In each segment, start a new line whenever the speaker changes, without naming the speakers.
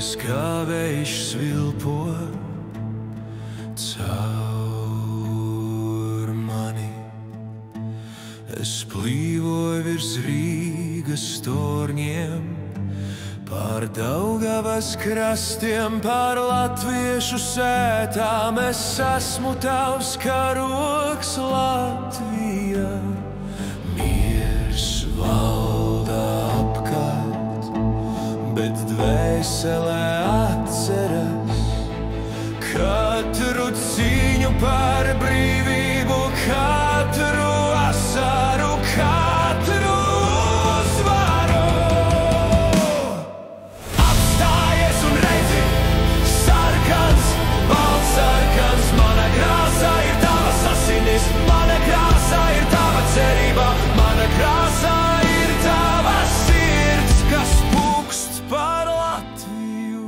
Klausies, kā vējš svilpo caur mani. Es plīvoju virs Rīgas torņiem, pār Daugavas krastiem, pār latviešu sētām. Es esmu tavs karogs, Latvija. Miers valda apkārt, bet dvēselē atceras katru cīņu par brīvību, katru asaru, katru uzvaru. Apstājies un redzi, sarkans, balts sarkans, mana krāsā ir tavas asinis, mana krāsā ir tava cerība, mana krāsā ir tava sirds, kas pukst par Latviju,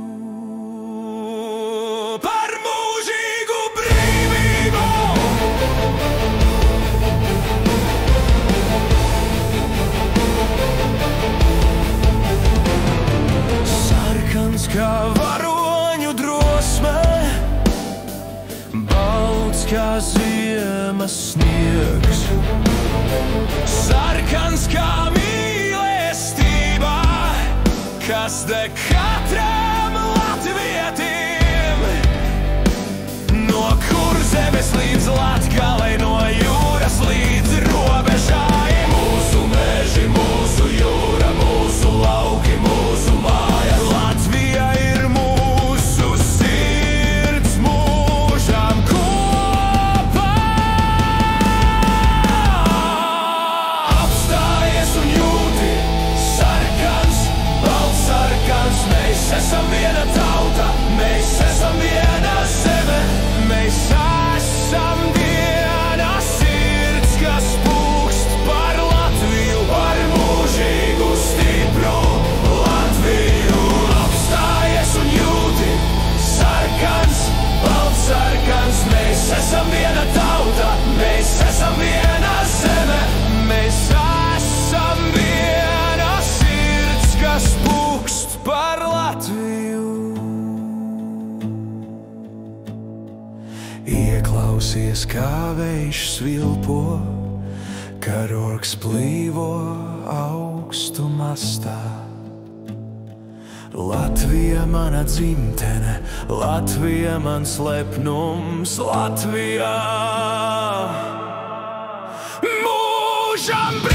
par mūžīgu brīvību. Sarkans kā varoņu drosme, balts kā ziemas sniegs, sarkans kā mīlestība, kas deg katram latvietim. No Kurzemes līdz Latgalei, no jūras līdz robežai. Mūsu meži, mūsu jūra, mūsu lauki, mūsu mājas. Latvija ir mūsu sirds, mūžam kopā. Apstājies un jūti, sarkans, balts sarkans. Mēs esam viena tauta, mēs esam viena zeme, mēs esam viena sirds, kas pukst par Latviju, par mūžīgu stipru Latviju. Apstājies un jūti, sarkans, balts sarkans. Mēs esam viena tauta, mēs esam viena zeme, mēs esam viena sirds, kas pukst par Latviju. Ieklausies, kā vējš svilpo, karogs plīvo augstu mastā. Latvija mana dzimtene, Latvija mans lepnums, Latvija mūžam brīvība.